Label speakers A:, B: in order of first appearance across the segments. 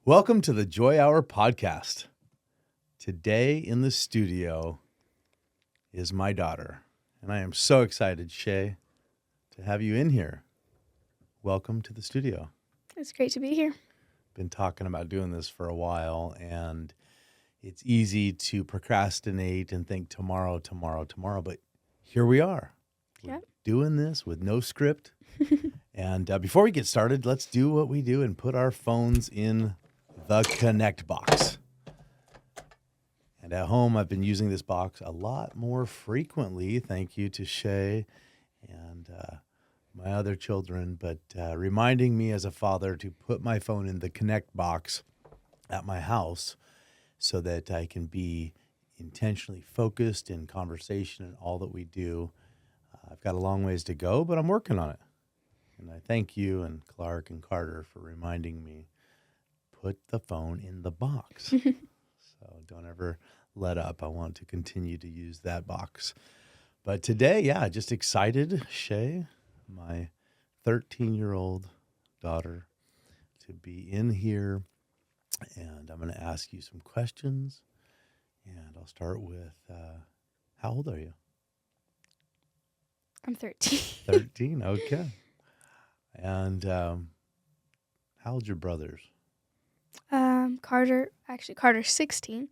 A: Welcome to the Joy Hour podcast. Today in the studio is my daughter, and I am so excited, Shae, to have you in here. Welcome to the studio.
B: It's great to be here.
A: Been talking about doing this for a while, and it's easy to procrastinate and think tomorrow, but here we are.
B: Yep.
A: Doing this with no script. And before we get started, let's do what we do and put our phones in the Connect box. And at home, I've been using this box a lot more frequently. Thank you to Shae and my other children, but reminding me as a father to put my phone in the Connect box at my house so that I can be intentionally focused in conversation and all that we do. I've got a long ways to go, but I'm working on it. And I thank you and Clark and Carter for reminding me, put the phone in the box. So don't ever let up. I want to continue to use that box. But today, just excited, Shae, my 13-year-old daughter, to be in here. And I'm going to ask you some questions. And I'll start with, how old are you?
B: I'm 13.
A: 13, okay. And how old's your brothers?
B: Carter's 16,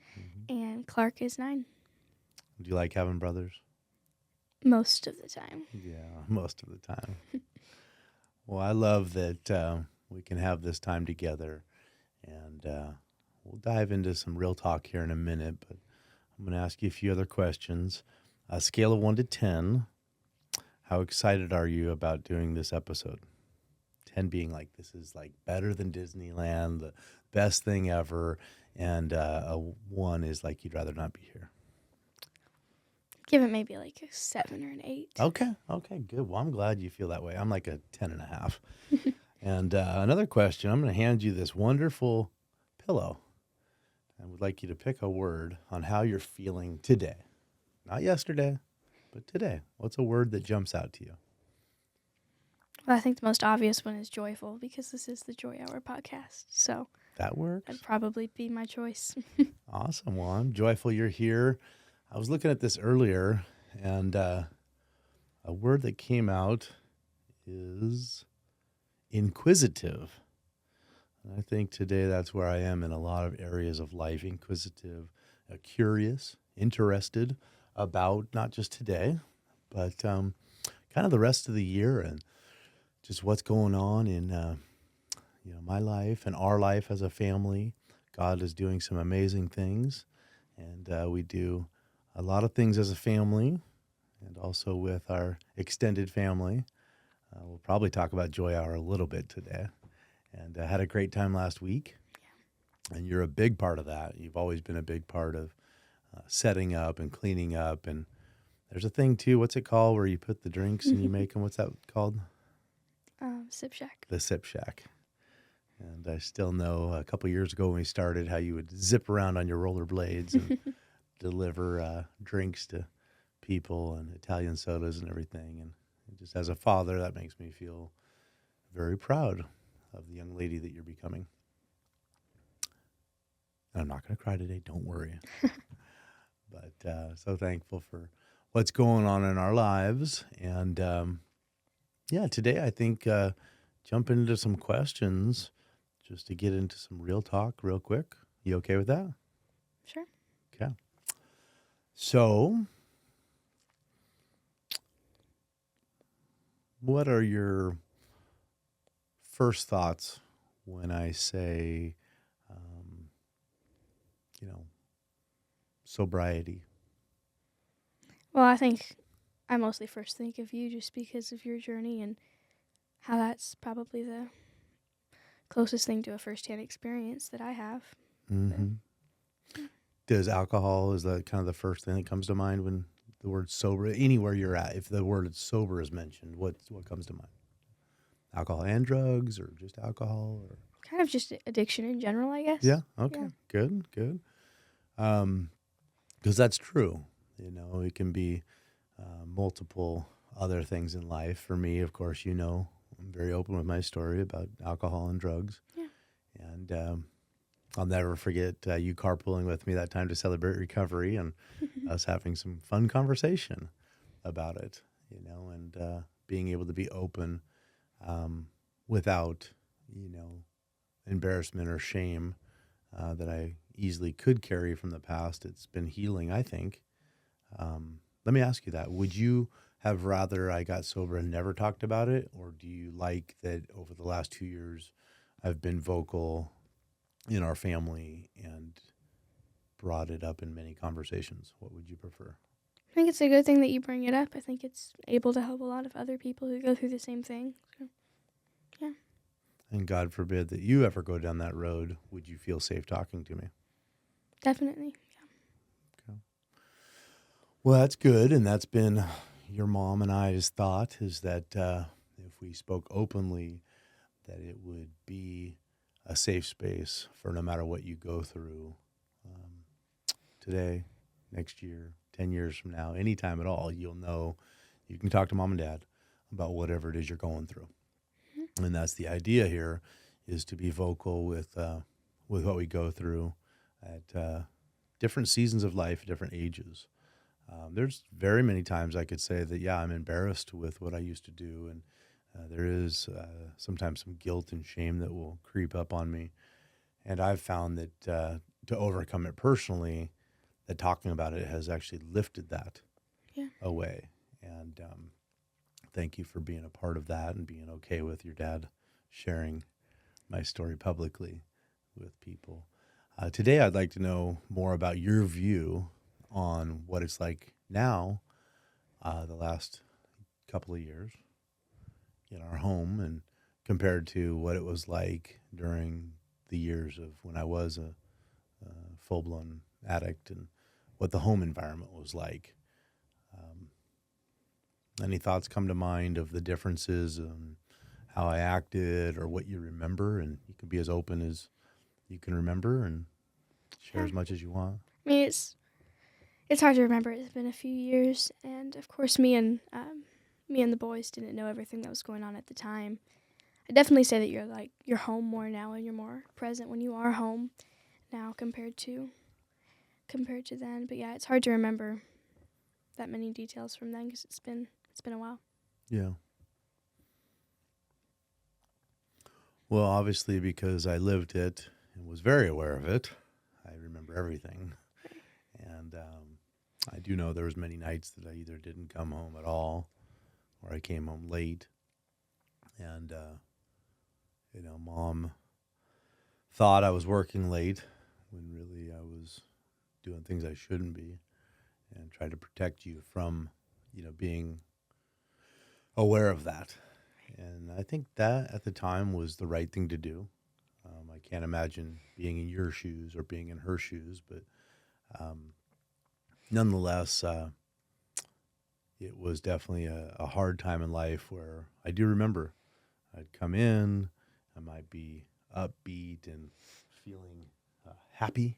B: and Clark is 9.
A: Do you like having brothers?
B: Most of the time.
A: Yeah, most of the time. Well, I love that we can have this time together, and we'll dive into some real talk here in a minute, but I'm going to ask you a few other questions. A scale of 1 to 10, how excited are you about doing this episode? 10 being like, this is like better than Disneyland, the best thing ever, and a 1 is like, you'd rather not be here.
B: Give it maybe like a 7 or an 8.
A: Okay, good. Well, I'm glad you feel that way. I'm like a 10.5. And another question, I'm going to hand you this wonderful pillow. I would like you to pick a word on how you're feeling today. Not yesterday, but today. What's a word that jumps out to you?
B: Well, I think the most obvious one is joyful, because this is the Joy Hour podcast. So
A: That works.
B: that'd probably be my choice.
A: Awesome. Well, I'm joyful you're here. I was looking at this earlier, and a word that came out is inquisitive. And I think today that's where I am in a lot of areas of life, inquisitive, curious, interested about not just today, but kind of the rest of the year and just what's going on in my life and our life as a family. God is doing some amazing things, and we do a lot of things as a family and also with our extended family. We'll probably talk about Joy Hour a little bit today. And I had a great time last week. Yeah. And you're a big part of that. You've always been a big part of setting up and cleaning up. And there's a thing, too. What's it called where you put the drinks and you make them? What's that called?
B: Sip Shack.
A: The Sip Shack. And I still know a couple years ago when we started how you would zip around on your rollerblades and deliver drinks to people and Italian sodas and everything. And just as a father, that makes me feel very proud of the young lady that you're becoming. And I'm not going to cry today, don't worry. But so thankful for what's going on in our lives. And today I think jump into some questions just to get into some real talk real quick. You okay with that?
B: Sure.
A: Okay. So, what are your first thoughts when I say, sobriety?
B: Well, I think I mostly first think of you just because of your journey and how that's probably the closest thing to a first-hand experience that I have.
A: Mm-hmm. Does alcohol, is that kind of the first thing that comes to mind when the word sober, anywhere you're at, if the word sober is mentioned, what comes to mind? Alcohol and drugs, or just alcohol? Or
B: Kind of just addiction in general, I guess.
A: Yeah, okay,
B: Yeah.
A: Good. Because that's true. It can be multiple other things in life. For me, of course, I'm very open with my story about alcohol and drugs.
B: Yeah.
A: And I'll never forget you carpooling with me that time to celebrate recovery and us having some fun conversation about it, and being able to be open without, embarrassment or shame that I easily could carry from the past. It's been healing, I think. Let me ask you that. Would you have rather I got sober and never talked about it, or do you like that over the last 2 years I've been vocal in our family and brought it up in many conversations? What would you prefer?
B: I think it's a good thing that you bring it up. I think it's able to help a lot of other people who go through the same thing. So, yeah,
A: And God forbid that you ever go down that road, would you feel safe talking to me?
B: definitely.
A: Okay. Well, that's good. And that's been your mom and I's thought, is that if we spoke openly, that it would be a safe space for no matter what you go through today, next year, 10 years from now, anytime at all, you'll know you can talk to mom and dad about whatever it is you're going through.
B: Mm-hmm.
A: And that's the idea here, is to be vocal with what we go through at different seasons of life, different ages. There's very many times I could say that, yeah, I'm embarrassed with what I used to do. And there is sometimes some guilt and shame that will creep up on me. And I've found that to overcome it personally, that talking about it has actually lifted that
B: Yeah.
A: away. And thank you for being a part of that and being okay with your dad sharing my story publicly with people. Today, I'd like to know more about your view on what it's like now, the last couple of years in our home, and compared to what it was like during the years of when I was a full-blown addict, and what the home environment was like. Any thoughts come to mind of the differences and how I acted, or what you remember? And you can be as open as you can remember and share
B: Yeah.
A: as much as you want.
B: I mean, it's hard to remember. It's been a few years, and of course, me and the boys didn't know everything that was going on at the time. I definitely say that you're home more now, and you're more present when you are home now compared to then. But yeah, it's hard to remember that many details from then because it's been a while.
A: Yeah. Well, obviously, because I lived it and was very aware of it, I remember everything. And I do know there was many nights that I either didn't come home at all, or I came home late. And, mom thought I was working late when really I was doing things I shouldn't be, and tried to protect you from, being aware of that. And I think that at the time was the right thing to do. I can't imagine being in your shoes or being in her shoes, but nonetheless, it was definitely a hard time in life, where I do remember I'd come in, I might be upbeat and feeling happy,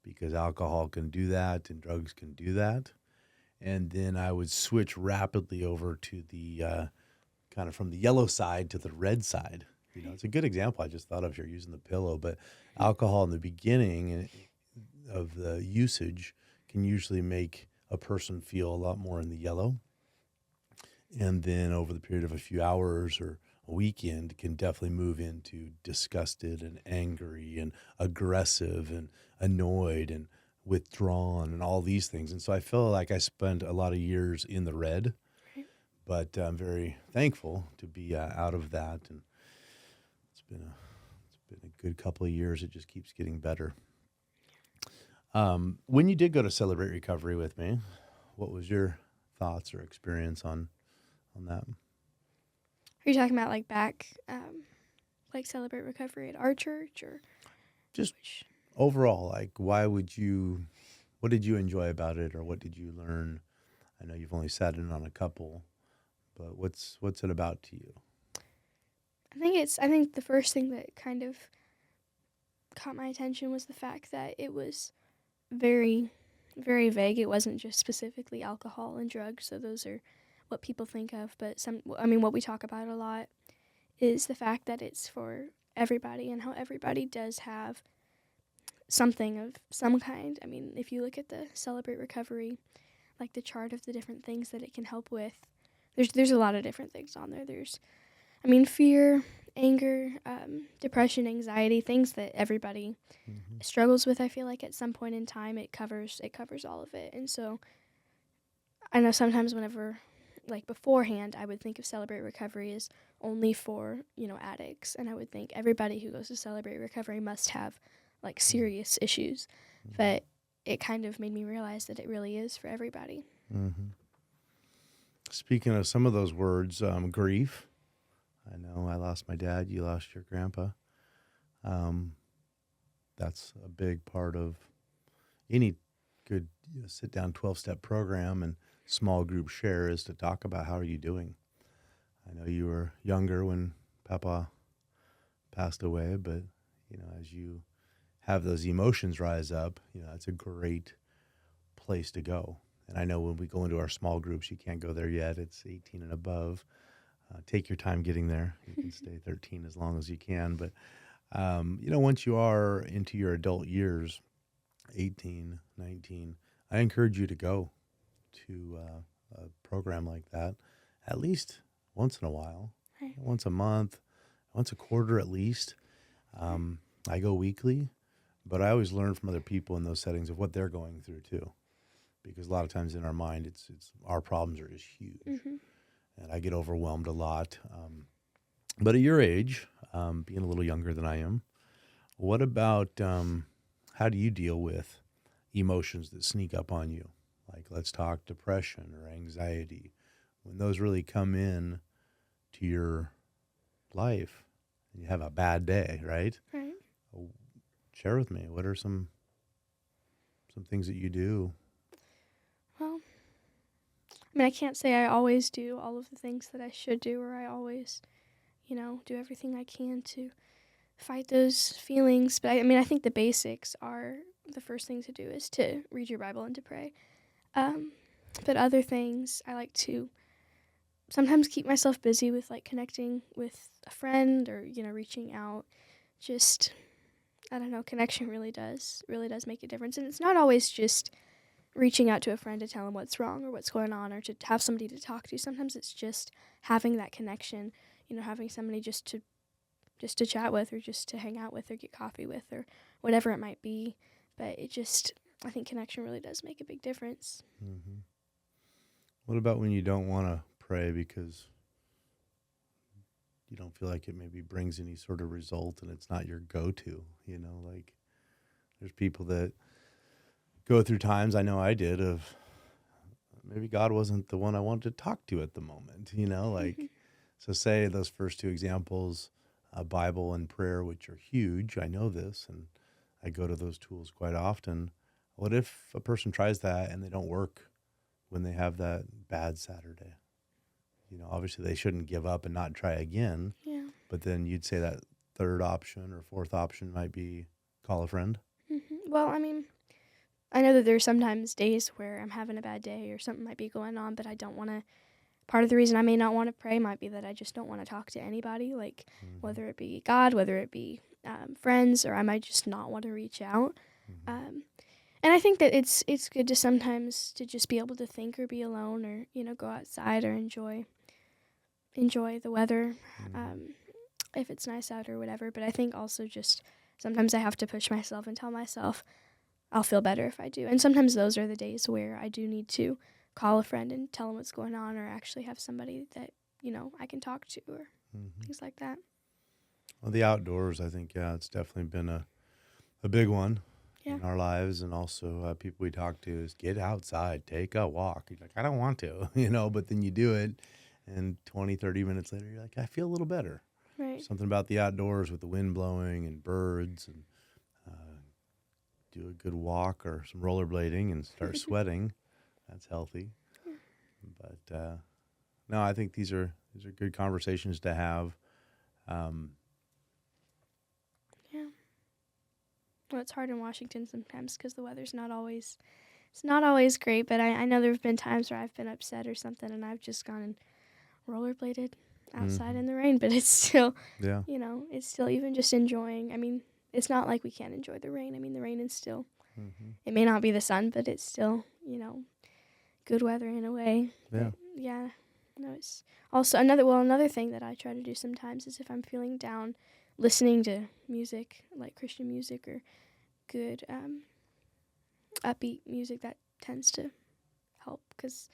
A: because alcohol can do that and drugs can do that. And then I would switch rapidly over to the kind of from the yellow side to the red side. It's a good example I just thought of here using the pillow, but alcohol in the beginning of the usage can usually make a person feel a lot more in the yellow. And then over the period of a few hours or a weekend, can definitely move into disgusted and angry and aggressive and annoyed and withdrawn and all these things. And so I feel like I spent a lot of years in the red, but I'm very thankful to be out of that. And it's been a good couple of years. It just keeps getting better. When you did go to Celebrate Recovery with me, what was your thoughts or experience on that?
B: Are you talking about like back, like Celebrate Recovery at our church, or
A: Just
B: which?
A: overall, like, what did you enjoy about it, or what did you learn? I know you've only sat in on a couple, but what's it about to you?
B: I think the first thing that kind of caught my attention was the fact that it was very, very vague. It wasn't just specifically alcohol and drugs, so those are what people think of. But what we talk about a lot is the fact that it's for everybody, and how everybody does have something of some kind. I mean, if you look at the Celebrate Recovery, like the chart of the different things that it can help with, there's a lot of different things on there. There's, I mean, fear, anger, depression, anxiety, things that everybody struggles with. I feel like at some point in time, it covers all of it. And so I know sometimes whenever, like beforehand, I would think of Celebrate Recovery as only for, addicts. And I would think everybody who goes to Celebrate Recovery must have like serious issues. But it kind of made me realize that it really is for everybody.
A: Mm-hmm. Speaking of some of those words, grief. I know I lost my dad. You lost your grandpa. That's a big part of any good sit-down 12-step program and small group share is to talk about how are you doing. I know you were younger when Papa passed away, but, as you have those emotions rise up, that's a great place to go. And I know when we go into our small groups, you can't go there yet. It's 18 and above. Take your time getting there. You can stay 13 as long as you can. But, once you are into your adult years, 18, 19, I encourage you to go to a program like that at least once in a while,
B: Right.
A: once a month, once a quarter at least. I go weekly, but I always learn from other people in those settings of what they're going through too. Because a lot of times in our mind, it's our problems are just huge.
B: Mm-hmm.
A: And I get overwhelmed a lot. But at your age, being a little younger than I am, what about how do you deal with emotions that sneak up on you? Like, let's talk depression or anxiety. When those really come in to your life, and you have a bad day, right?
B: Right.
A: Share with me. What are some things that you do?
B: Well, I mean, I can't say I always do all of the things that I should do, or I always, do everything I can to fight those feelings. But I think the basics are the first thing to do is to read your Bible and to pray. But other things, I like to sometimes keep myself busy with like connecting with a friend or, reaching out. Just, I don't know, connection really does make a difference. And it's not always just reaching out to a friend to tell them what's wrong or what's going on or to have somebody to talk to. Sometimes it's just having that connection, having somebody just to chat with or just to hang out with or get coffee with or whatever it might be. But I think connection really does make a big difference.
A: Mm-hmm. What about when you don't want to pray because you don't feel like it maybe brings any sort of result and it's not your go-to, like there's people that go through times, I know I did, of maybe God wasn't the one I wanted to talk to at the moment, like, so say those first two examples, Bible and prayer, which are huge. I know this, and I go to those tools quite often. What if a person tries that and they don't work when they have that bad Saturday? Obviously they shouldn't give up and not try again.
B: Yeah.
A: But then you'd say that third option or fourth option might be call a friend.
B: Mm-hmm. Well, I know that there's sometimes days where I'm having a bad day or something might be going on, but I don't want to. Part of the reason I may not want to pray might be that I just don't want to talk to anybody, like whether it be God, whether it be friends, or I might just not want to reach out. And I think that it's good to sometimes to just be able to think or be alone or, go outside or enjoy the weather if it's nice out or whatever. But I think also just sometimes I have to push myself and tell myself I'll feel better if I do. And sometimes those are the days where I do need to call a friend and tell them what's going on or actually have somebody that, I can talk to or things like that.
A: Well, the outdoors, I think, it's definitely been a big one in our lives. And also people we talk to is get outside, take a walk. You're like, I don't want to, but then you do it. And 20, 30 minutes later, you're like, I feel a little better.
B: Right.
A: Something about the outdoors with the wind blowing and birds and do a good walk or some rollerblading and start sweating. That's healthy. But no, I think these are good conversations to have.
B: Yeah. Well, it's hard in Washington sometimes because the weather's not always great. But I know there have been times where I've been upset or something, and I've just gone and rollerbladed outside in the rain. But it's still, it's still even just enjoying. it's not like we can't enjoy the rain. I mean, the rain is still,
A: Mm-hmm.
B: it may not be the sun, but it's still, good weather in a way.
A: Yeah.
B: But yeah, no, it's also another thing that I try to do sometimes is if I'm feeling down, listening to music, like Christian music or good upbeat music, that tends to help because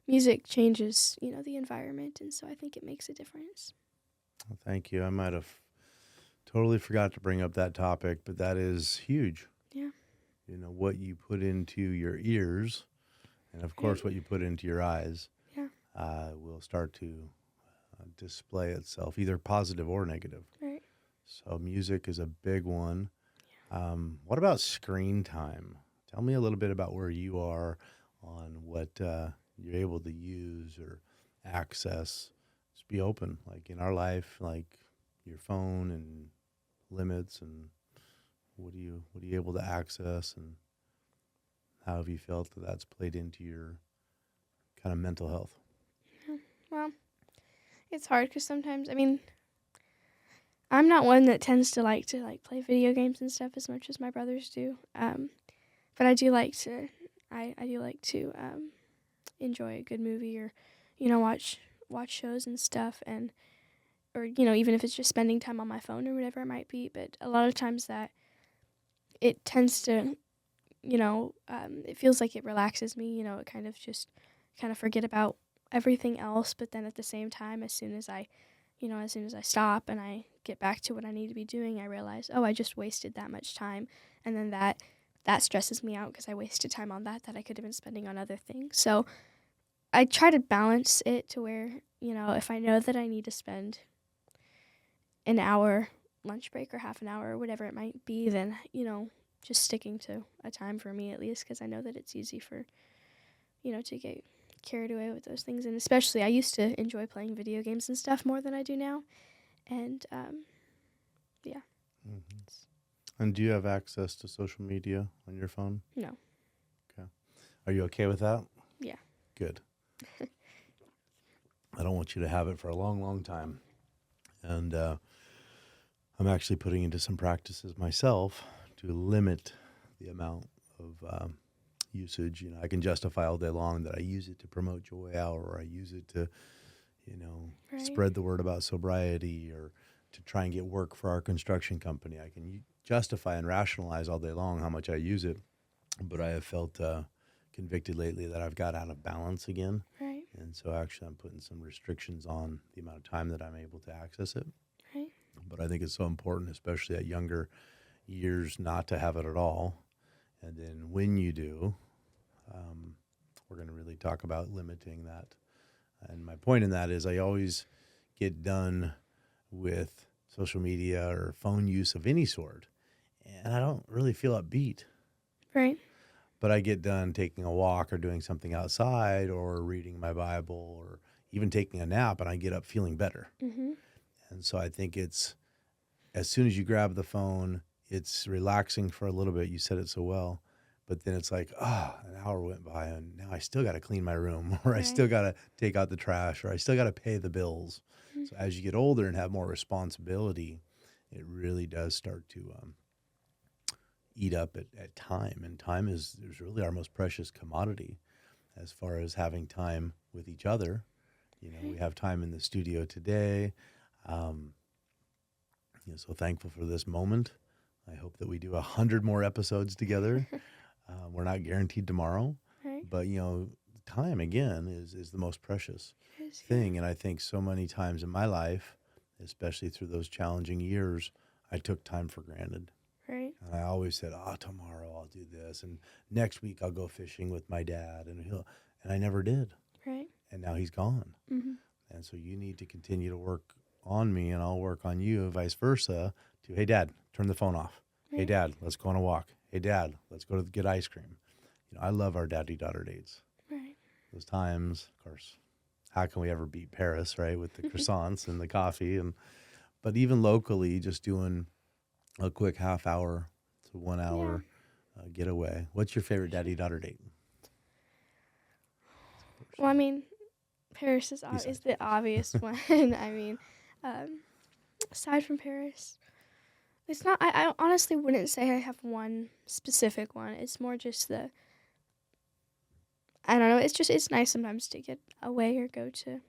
B: music changes, the environment, and so I think it makes a difference.
A: Well, thank you. I might have totally forgot to bring up that topic, but that is huge.
B: Yeah.
A: What you put into your ears, and of course,
B: Right.
A: what you put into your eyes,
B: Yeah.
A: will start to display itself, either positive or negative.
B: Right.
A: So, music is a big one. What about screen time? Tell me a little bit about where you are on what you're able to use or access. Just be open, like in our life, like your phone and limits, and what are you able to access, and how have you felt that that's played into your kind of mental health?
B: Well, it's hard because sometimes, I mean, I'm not one that tends to play video games and stuff as much as my brothers do. But I do like to, I do like to enjoy a good movie or, watch shows and stuff, and or even if it's just spending time on my phone or whatever it might be. But a lot of times that it tends to, it feels like it relaxes me. It kind of forget about everything else. But then at the same time, as soon as I stop and I get back to what I need to be doing, I realize, oh, I just wasted that much time, and then that stresses me out because I wasted time on that I could have been spending on other things. So I try to balance it to where, if I know that I need to spend an hour lunch break or half an hour or whatever it might be, then, just sticking to a time for me at least, because I know that it's easy for, to get carried away with those things. And especially I used to enjoy playing video games and stuff more than I do now. And, yeah.
A: Mm-hmm. And do you have access to social media on your phone?
B: No.
A: Okay. Are you okay with that?
B: Yeah.
A: Good. I don't want you to have it for a long, long time. And I'm actually putting into some practices myself to limit the amount of usage. I can justify all day long that I use it to promote Joy Hour, or I use it to,
B: Right.
A: spread the word about sobriety, or to try and get work for our construction company. I can justify and rationalize all day long how much I use it, but I have felt convicted lately that I've got out of balance again.
B: Right.
A: And so actually I'm putting some restrictions on the amount of time that I'm able to access it.
B: Right.
A: But I think it's so important, especially at younger years, not to have it at all. And then when you do, we're going to really talk about limiting that. And my point in that is I always get done with social media or phone use of any sort, and I don't really feel upbeat.
B: Right.
A: But I get done taking a walk or doing something outside or reading my Bible or even taking a nap, and I get up feeling better.
B: Mm-hmm.
A: And so I think it's, as soon as you grab the phone, it's relaxing for a little bit. You said it so well. But then it's like, an hour went by and now I still got to clean my room, or I still got to take out the trash, or I still got to pay the bills.
B: Mm-hmm.
A: So as you get older and have more responsibility, it really does start to eat up at time. And time is really our most precious commodity as far as having time with each other. We have time in the studio today. So thankful for this moment. I hope that we do 100 more episodes together. We're not guaranteed tomorrow,
B: Right.
A: but time again is the most precious thing. And I think so many times in my life, especially through those challenging years, I took time for granted.
B: Right.
A: And I always said, tomorrow I'll do this, and next week I'll go fishing with my dad, and I never did.
B: Right.
A: And now he's gone.
B: Mm-hmm.
A: And so you need to continue to work on me, and I'll work on you, vice versa, to, hey, Dad, turn the phone off.
B: Right.
A: Hey, Dad, let's go on a walk. Hey, Dad, let's go to get ice cream. I love our daddy-daughter dates.
B: Right.
A: Those times, of course, how can we ever beat Paris, right, with the croissants and the coffee? But even locally, just doing a quick half hour to 1 hour getaway. What's your favorite daddy-daughter date?
B: Well, I mean, Paris is the obvious one. I mean, aside from Paris, It's not. I honestly wouldn't say I have one specific one. It's more just the. I don't know. It's nice sometimes to get away or go to,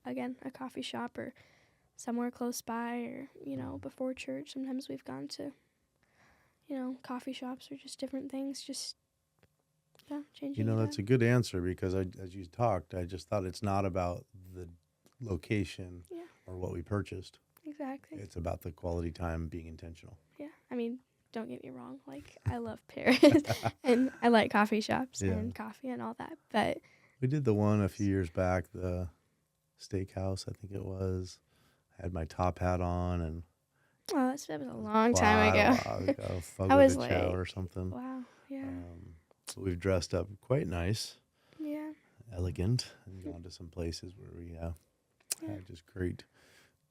B: again, a coffee shop or somewhere close by, or before church. Sometimes we've gone to coffee shops or just different things. Just changing it
A: That's
B: up.
A: a good answer because as you talked, I just thought it's not about the location
B: Yeah,
A: or what we purchased.
B: exactly.
A: It's about the quality time being intentional.
B: Yeah, I mean, don't get me wrong. Like, I love Paris, and I like coffee shops
A: Yeah.
B: and coffee and all that. But
A: We did the one a few years back, the steakhouse, I think it was. I had my top hat on and
B: that was a
A: it was
B: long time
A: quite a
B: ago.
A: while ago.
B: I
A: Fogo
B: was
A: de
B: like,
A: Chao or something.
B: wow, yeah,
A: We've dressed up quite nice,
B: yeah,
A: elegant, and gone to some places where we
B: yeah.
A: had just great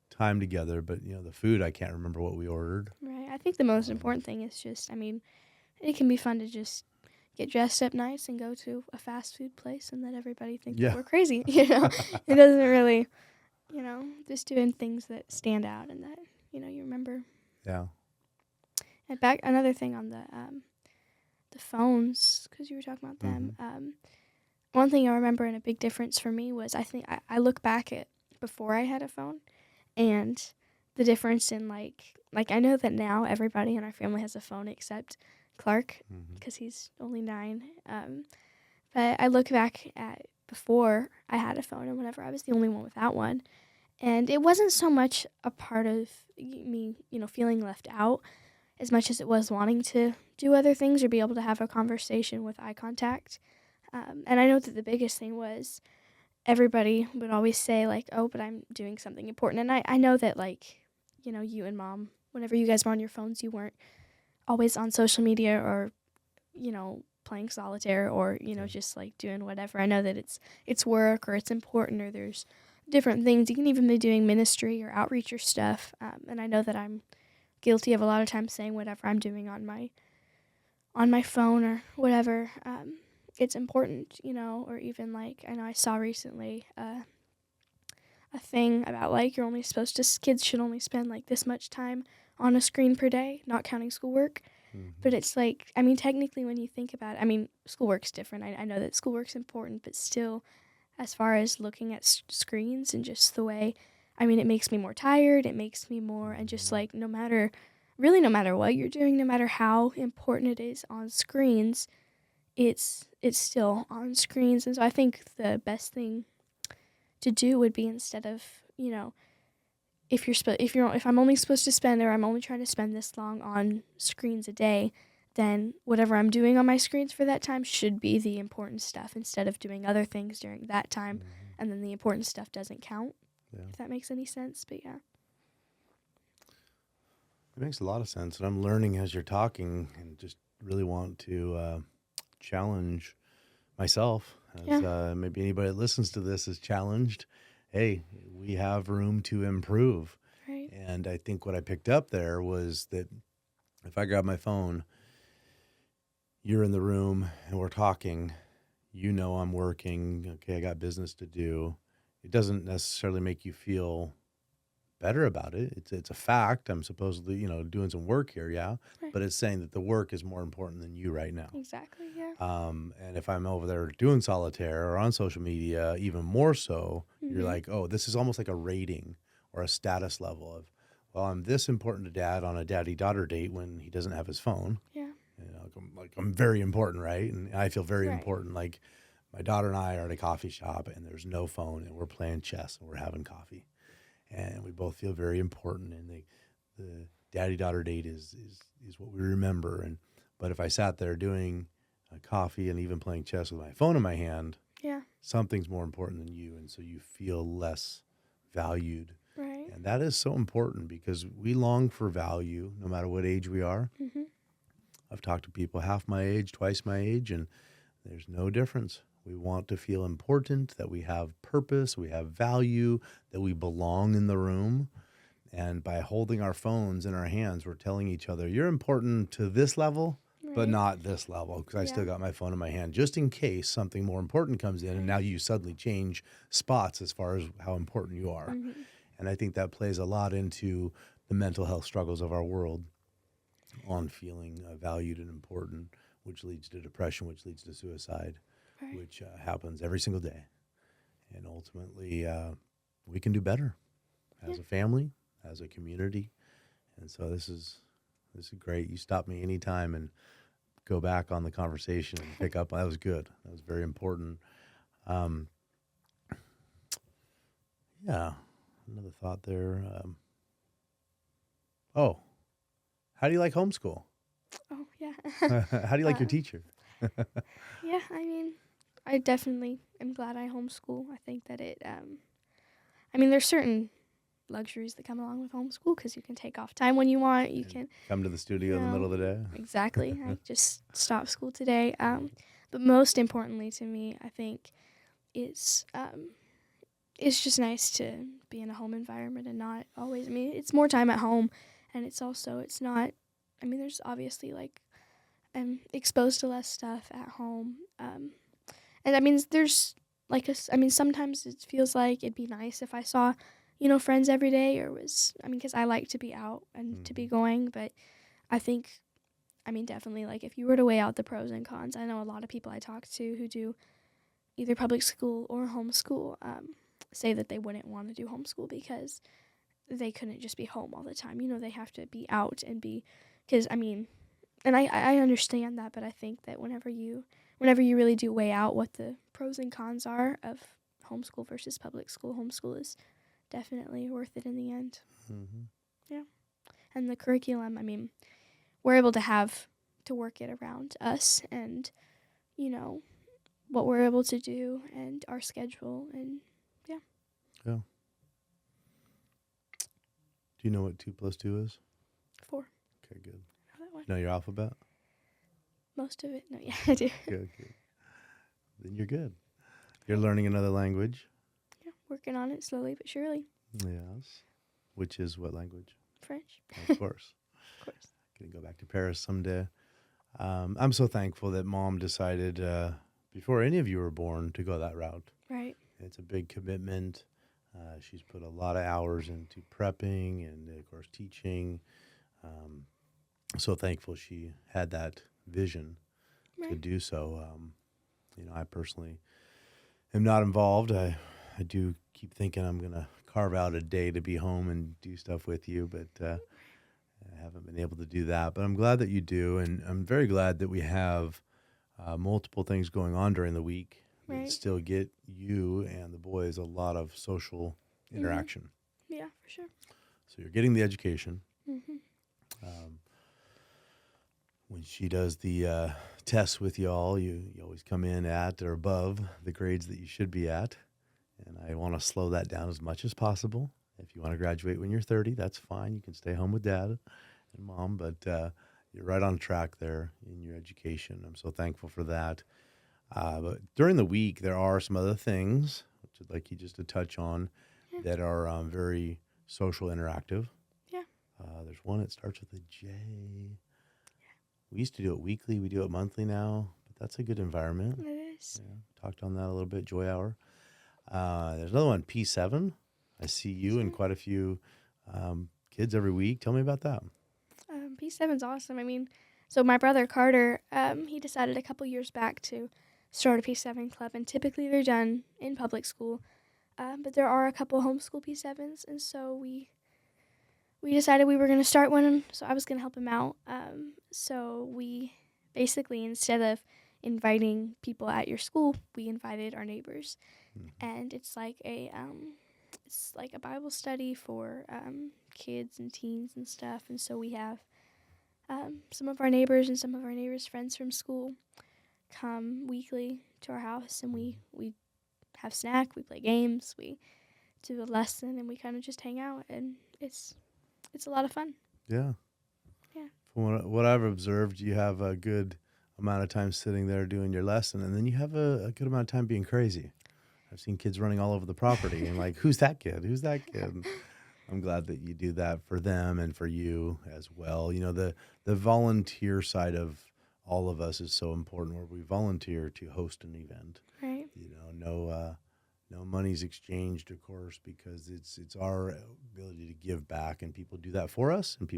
A: time together. But the food, I can't remember what we ordered.
B: Right. I think the most important thing is just, I mean, it can be fun to just get dressed up nice and go to a fast food place and let everybody think that
A: Yeah.
B: we're crazy. It doesn't really, just doing things that stand out and that you remember.
A: Yeah.
B: And back another thing on the phones, because you were talking about them. One thing I remember and a big difference for me was I look back at before I had a phone and the difference in like I know that now everybody in our family has a phone except Clark because he's only 9. But I look back at before I had a phone and whenever I was the only one without one. And it wasn't so much a part of me, feeling left out as much as it was wanting to do other things or be able to have a conversation with eye contact. And I know that the biggest thing was everybody would always say, like, oh, but I'm doing something important. And I know that, like, you and Mom, whenever you guys were on your phones, you weren't always on social media or, playing solitaire or, just, like, doing whatever. I know that it's work or it's important or there's different things. You can even be doing ministry or outreach or stuff. And I know that I'm guilty of a lot of times saying whatever I'm doing on my phone or whatever. It's important, or even like I know I saw recently a thing about like you're only supposed to kids should only spend like this much time on a screen per day, not counting schoolwork. But it's like, I mean, technically when you think about it, I mean, schoolwork's different. I know that schoolwork's important, but still, as far as looking at screens and just the way, I mean, it makes me more tired. It makes me more, and just like no matter what you're doing, no matter how important it is on screens, it's still on screens. And so I think the best thing to do would be instead of, if I'm only supposed to spend or I'm only trying to spend this long on screens a day, then whatever I'm doing on my screens for that time should be the important stuff instead of doing other things during that time, and then the important stuff doesn't count. Yeah. If that makes any sense, but yeah.
A: It makes a lot of sense, and I'm learning as you're talking and just really want to challenge myself as maybe anybody that listens to this is challenged. Hey, we have room to improve.
B: Right.
A: And I think what I picked up there was that if I grab my phone, you're in the room and we're talking, I'm working, okay, I got business to do. It doesn't necessarily make you feel better about it. It's a fact. I'm supposedly, doing some work here, yeah.
B: Right.
A: But it's saying that the work is more important than you right now.
B: Exactly, yeah.
A: And if I'm over there doing solitaire or on social media, even more so, you're like, oh, this is almost like a rating or a status level of, well, I'm this important to Dad on a daddy-daughter date when he doesn't have his phone.
B: Yeah.
A: I'm very important, right? And I feel very
B: Right.
A: important. Like my daughter and I are at a coffee shop and there's no phone and we're playing chess and we're having coffee. And we both feel very important, and the daddy-daughter date is what we remember. But if I sat there doing a coffee and even playing chess with my phone in my hand, something's more important than you, and so you feel less valued.
B: Right.
A: And that is so important because we long for value no matter what age we are. I've talked to people half my age, twice my age, and there's no difference. We want to feel important, that we have purpose, we have value, that we belong in the room. And by holding our phones in our hands, we're telling each other, you're important to this level, but not this level, because I still got my phone in my hand, just in case something more important comes in, and now you suddenly change spots as far as how important you are. And I think that plays a lot into the mental health struggles of our world on feeling valued and important, which leads to depression, which leads to suicide,
B: Right.
A: which happens every single day. And ultimately, we can do better as
B: Yeah.
A: a family, as a community. And so this is great. You stop me anytime and go back on the conversation and pick up. That was good. That was very important. Yeah, another thought there. How do you like homeschool?
B: Oh, yeah.
A: How do you like your
B: Uh,
A: teacher?
B: Yeah, I mean, I definitely am glad I homeschool. I think that there's certain luxuries that come along with homeschool because you can take off time when you want. You
A: And
B: can,
A: come to the
B: you
A: studio in the middle
B: know,
A: of the day?
B: exactly. I just stopped school today. But most importantly to me, I think it's it's just nice to be in a home environment and not always. I mean, it's more time at home, and it's not. I mean, there's obviously like I'm exposed to less stuff at home. And I mean, there's sometimes it feels like it'd be nice if I saw, friends every day because I like to be out and to be
A: Mhm.
B: going. But I think, definitely, like if you were to weigh out the pros and cons, I know a lot of people I talk to who do either public school or homeschool say that they wouldn't want to do homeschool because they couldn't just be home all the time. They have to be out and because and I understand that, but I think that whenever you really do weigh out what the pros and cons are of homeschool versus public school, homeschool is definitely worth it in the end.
A: Mhm.
B: Yeah. And the curriculum, we're able to work it around us and, you know, what we're able to do and our schedule and yeah.
A: Yeah. Do you know what 2 plus 2 is?
B: 4.
A: Okay, good.
B: Know that one.
A: Know your alphabet?
B: Most of it. No, yeah, I do.
A: Good. Then you're good. You're learning another language.
B: Yeah, working on it slowly but surely.
A: Yes. Which is what language?
B: French.
A: Of course.
B: Of course.
A: Gonna go back to Paris someday. I'm so thankful that Mom decided before any of you were born to go that route.
B: Right.
A: It's a big commitment. She's put a lot of hours into prepping and, of course, teaching. So thankful she had that vision to
B: Right.
A: do so. I personally am not involved. I do keep thinking I'm going to carve out a day to be home and do stuff with you, but I haven't been able to do that. But I'm glad that you do, and I'm very glad that we have multiple things going on during the week that
B: Right.
A: still get you and the boys a lot of social interaction.
B: Yeah, for sure.
A: So you're getting the education.
B: Mm-hmm.
A: When she does the tests with y'all, you always come in at or above the grades that you should be at. And I want to slow that down as much as possible. If you want to graduate when you're 30, that's fine. You can stay home with Dad and Mom, but you're right on track there in your education. I'm so thankful for that. But during the week, there are some other things, which I'd like you just to touch on,
B: Yeah.
A: that are very social interactive.
B: Yeah.
A: There's one that starts with a J. We used to do it weekly. We do it monthly now, but that's a good environment.
B: It is.
A: Yeah, talked on that a little bit, Joy Hour. There's another one, P7. I see you and quite a few kids every week. Tell me about that.
B: P7's awesome. So my brother Carter, he decided a couple years back to start a P7 club, and typically they're done in public school, but there are a couple homeschool P7s, and so we decided we were going to start one, so I was going to help him out. So we basically, instead of inviting people at your school, we invited our neighbors, and it's like a Bible study for kids and teens and stuff, and so we have some of our neighbors and some of our neighbors' friends from school come weekly to our house, and we have snack, we play games, we do a lesson, and we kind of just hang out, and it's a lot of fun.
A: Yeah.
B: Yeah.
A: From what I've observed, you have a good amount of time sitting there doing your lesson, and then you have a good amount of time being crazy. I've seen kids running all over the property, and like, who's that kid? Who's that kid? And I'm glad that you do that for them and for you as well. The volunteer side of all of us is so important, where we volunteer to host an event.
B: Right.
A: No money's exchanged, of course, because it's our ability to give back, and people do that for us, and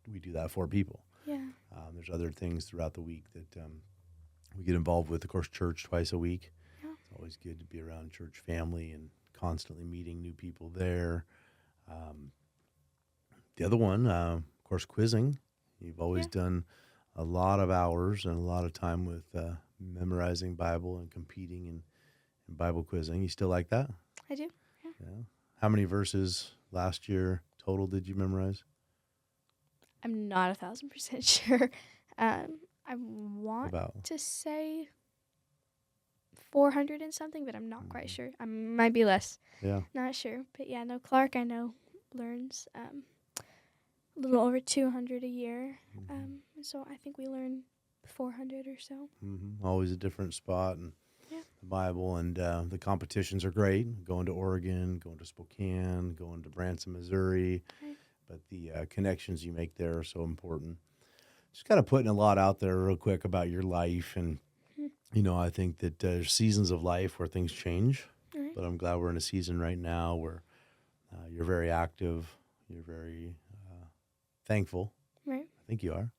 A: we do that for people.
B: Yeah.
A: There's other things throughout the week that we get involved with. Of course, church twice a week.
B: Yeah.
A: It's always good to be around church family and constantly meeting new people there. The other one, of course, quizzing. You've always done a lot of hours and a lot of time with memorizing Bible and competing in Bible quizzing. You still like that?
B: I do. Yeah.
A: Yeah. How many verses last year total did you memorize?
B: I'm not 1,000% sure. I want to say 400 and something, but I'm not quite sure. I might be less.
A: Yeah.
B: Not sure. But yeah, no, Clark, I know, learns a little over 200 a year. So I think we learn 400 or so.
A: Always a different spot in the Bible. And the competitions are great. Going to Oregon, going to Spokane, going to Branson, Missouri.
B: Right.
A: But the connections you make there are so important. Just kind of putting a lot out there real quick about your life. And, I think that there's seasons of life where things change.
B: Right.
A: But I'm glad we're in a season right now where you're very active. You're very thankful.
B: Right.
A: I think you are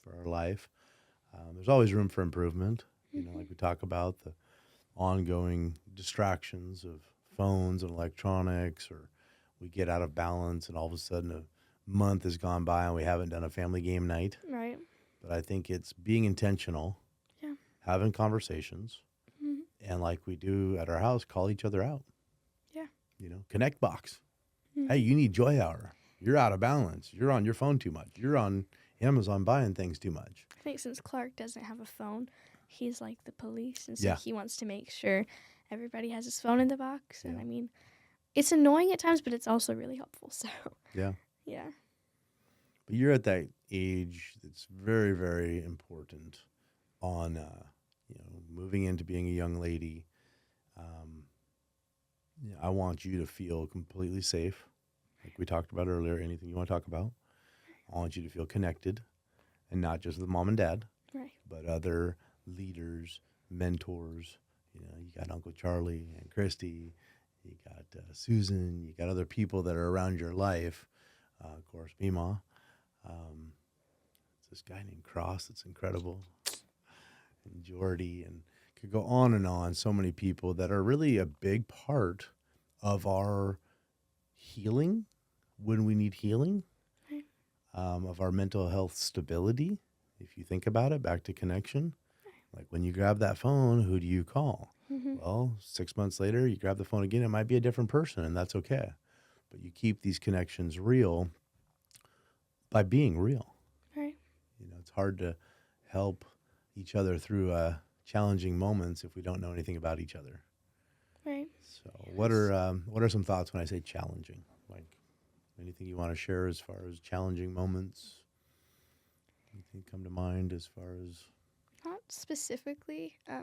A: for our life. There's always room for improvement. Like we talk about the ongoing distractions of phones and electronics, or we get out of balance and all of a sudden a month has gone by and we haven't done a family game night.
B: Right.
A: But I think it's being intentional, having conversations, and like we do at our house, call each other out.
B: Yeah.
A: Connect box. Hey, you need joy hour. You're out of balance. You're on your phone too much. You're on Amazon buying things too much.
B: I think since Clark doesn't have a phone, he's like the police. And so he wants to make sure everybody has his phone in the box. And I mean, it's annoying at times, but it's also really helpful. So,
A: yeah.
B: Yeah.
A: But you're at that age that's very, very important on, moving into being a young lady. I want you to feel completely safe. Like we talked about earlier, anything you want to talk about. I want you to feel connected, and not just with mom and dad, but other leaders, mentors. You got Uncle Charlie and Christy, you got Susan, you got other people that are around your life. Of course, Mima. It's this guy named Cross that's incredible, and Jordy, and could go on and on. So many people that are really a big part of our healing when we need healing, of our mental health stability. If you think about it, back to connection. Like when you grab that phone, who do you call? Well, 6 months later, you grab the phone again, it might be a different person, and that's okay. But you keep these connections real by being real.
B: Right.
A: It's hard to help each other through challenging moments if we don't know anything about each other.
B: Right.
A: So what are some thoughts when I say challenging? Like anything you want to share as far as challenging moments? Anything come to mind as far as?
B: Not specifically. I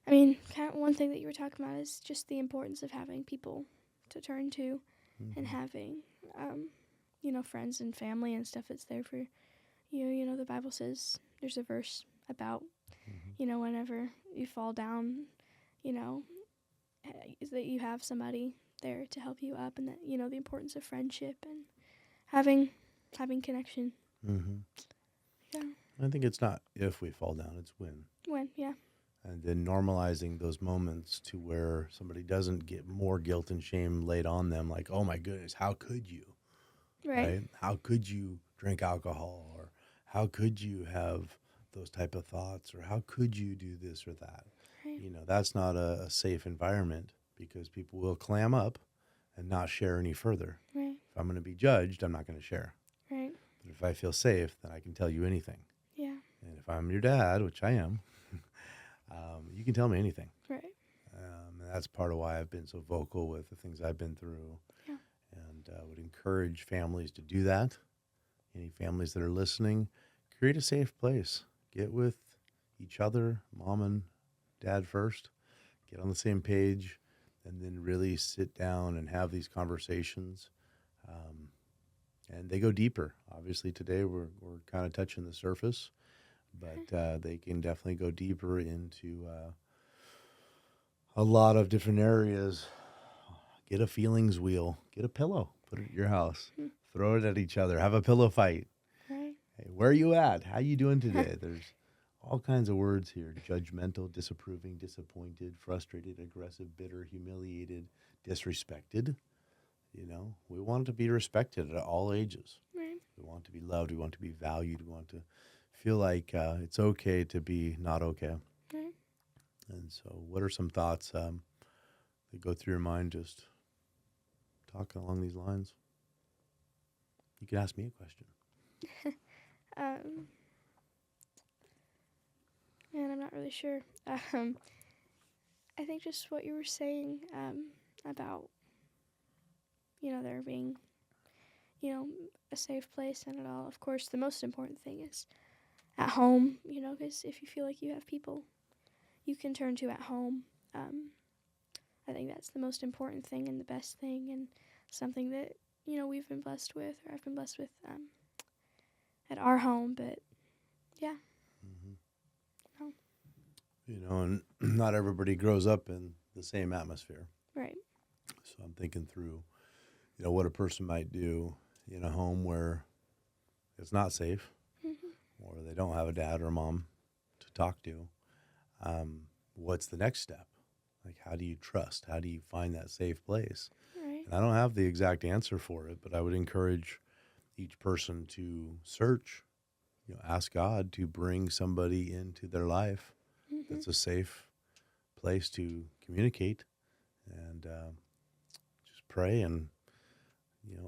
B: mean, kind of one thing that you were talking about is just the importance of having people to turn to, and having, friends and family and stuff that's there for you. The Bible says there's a verse about, whenever you fall down, is that you have somebody there to help you up, and that, the importance of friendship and having connection. Yeah.
A: I think it's not if we fall down, it's when.
B: When, yeah.
A: And then normalizing those moments to where somebody doesn't get more guilt and shame laid on them, like, oh my goodness, how could you? Right? How could you drink alcohol? Or how could you have those type of thoughts? Or how could you do this or that?
B: Right.
A: That's not a safe environment, because people will clam up and not share any further.
B: Right.
A: If I'm going to be judged, I'm not going to share.
B: Right.
A: But if I feel safe, then I can tell you anything.
B: Yeah.
A: And if I'm your dad, which I am, you can tell me anything.
B: Right.
A: And that's part of why I've been so vocal with the things I've been through.
B: Yeah.
A: And would encourage families to do that. Any families that are listening, create a safe place. Get with each other, mom and dad first. Get on the same page, and then really sit down and have these conversations. And they go deeper. Obviously, today we're kind of touching the surface, but they can definitely go deeper into a lot of different areas. Get a feelings wheel, get a pillow, put it at your house, throw it at each other, have a pillow fight.
B: Right.
A: Hey, where are you at? How you doing today? There's all kinds of words here: judgmental, disapproving, disappointed, frustrated, aggressive, bitter, humiliated, disrespected. We want to be respected at all ages.
B: Right.
A: We want to be loved. We want to be valued. We want to feel like it's okay to be not okay.
B: Right.
A: And so, what are some thoughts that go through your mind just talking along these lines? You can ask me a question.
B: Man, I'm not really sure. I think just what you were saying about, there being, a safe place and it all. Of course, the most important thing is at home, because if you feel like you have people you can turn to at home, I think that's the most important thing and the best thing and something that, we've been blessed with, or I've been blessed with at our home. But, yeah.
A: Mm-hmm. No. And not everybody grows up in the same atmosphere.
B: Right.
A: So I'm thinking through, what a person might do in a home where it's not safe, or they don't have a dad or a mom to talk to. What's the next step? Like, how do you trust? How do you find that safe place?
B: Right.
A: And I don't have the exact answer for it, but I would encourage each person to search, ask God to bring somebody into their life that's a safe place to communicate, and just pray and,